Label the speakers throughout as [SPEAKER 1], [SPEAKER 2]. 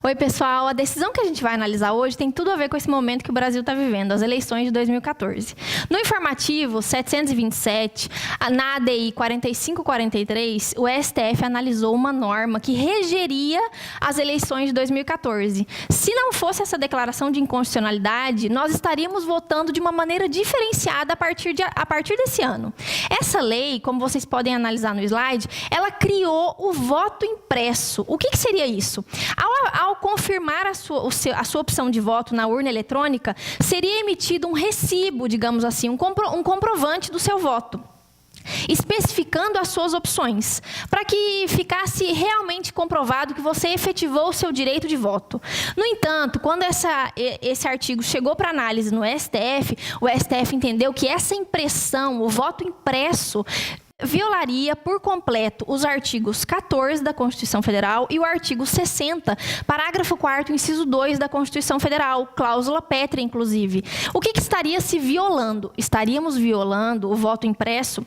[SPEAKER 1] Oi, pessoal. A decisão que a gente vai analisar hoje tem tudo a ver com esse momento que o Brasil está vivendo, as eleições de 2014. No informativo 727, na ADI 4543, o STF analisou uma norma que regeria as eleições de 2014. Se não fosse essa declaração de inconstitucionalidade, nós estaríamos votando de uma maneira diferenciada a partir desse ano. Essa lei, como vocês podem analisar no slide, ela criou o voto impresso. O que seria isso? Ao confirmar a sua opção de voto na urna eletrônica, seria emitido um recibo, digamos assim, um comprovante do seu voto, especificando as suas opções, para que ficasse realmente comprovado que você efetivou o seu direito de voto. No entanto, quando esse artigo chegou para análise no STF, o STF entendeu que essa impressão, o voto impresso, violaria por completo os artigos 14 da Constituição Federal e o artigo 60, parágrafo 4º, inciso 2 da Constituição Federal, cláusula pétrea, inclusive. O que estaria se violando? Estaríamos violando o voto impresso,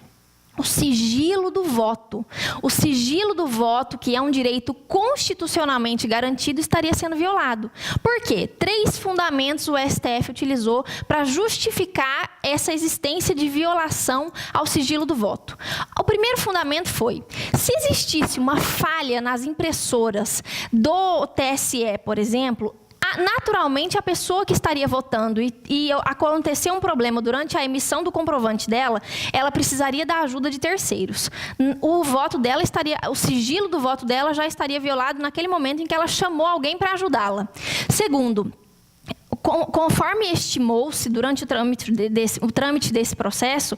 [SPEAKER 1] o sigilo do voto. O sigilo do voto, que é um direito constitucionalmente garantido, estaria sendo violado. Por quê? 3 fundamentos o STF utilizou para justificar essa existência de violação ao sigilo do voto. O primeiro fundamento foi: se existisse uma falha nas impressoras do TSE, por exemplo, naturalmente, a pessoa que estaria votando e acontecer um problema durante a emissão do comprovante dela, ela precisaria da ajuda de terceiros. O sigilo do voto dela já estaria violado naquele momento em que ela chamou alguém para ajudá-la. Segundo, conforme estimou-se durante o trâmite desse processo,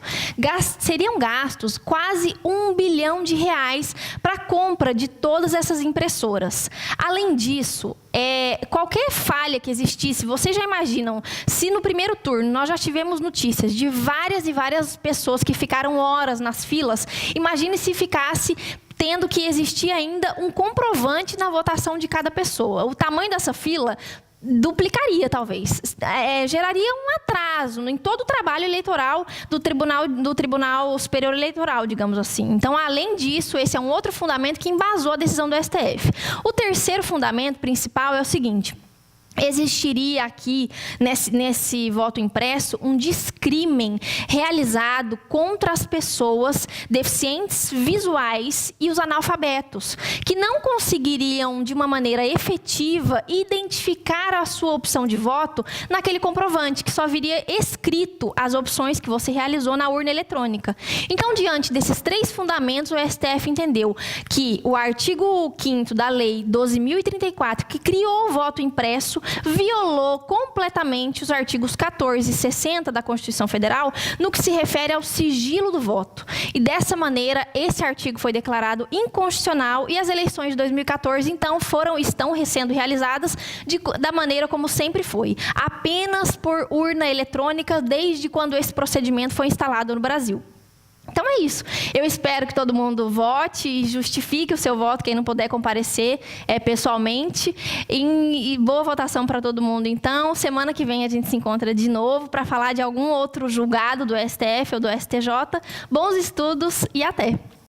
[SPEAKER 1] seriam gastos quase R$1 bilhão para a compra de todas essas impressoras. Além disso, qualquer falha que existisse, vocês já imaginam, se no primeiro turno nós já tivemos notícias de várias e várias pessoas que ficaram horas nas filas, imagine se ficasse tendo que existir ainda um comprovante na votação de cada pessoa. O tamanho dessa fila duplicaria, talvez. Geraria um atraso em todo o trabalho eleitoral do Tribunal Superior Eleitoral, digamos assim. Então, além disso, esse é um outro fundamento que embasou a decisão do STF. O terceiro fundamento principal é o seguinte: existiria aqui, nesse voto impresso, um descrime realizado contra as pessoas deficientes visuais e os analfabetos, que não conseguiriam, de uma maneira efetiva, identificar a sua opção de voto naquele comprovante, que só viria escrito as opções que você realizou na urna eletrônica. Então, diante desses 3 fundamentos, o STF entendeu que o artigo 5º da Lei 12.034, que criou o voto impresso, violou completamente os artigos 14 e 60 da Constituição Federal no que se refere ao sigilo do voto. E dessa maneira, esse artigo foi declarado inconstitucional e as eleições de 2014, então, estão sendo realizadas da maneira como sempre foi, apenas por urna eletrônica, desde quando esse procedimento foi instalado no Brasil. Então é isso. Eu espero que todo mundo vote e justifique o seu voto, quem não puder comparecer pessoalmente. E boa votação para todo mundo. Então, semana que vem a gente se encontra de novo para falar de algum outro julgado do STF ou do STJ. Bons estudos e até!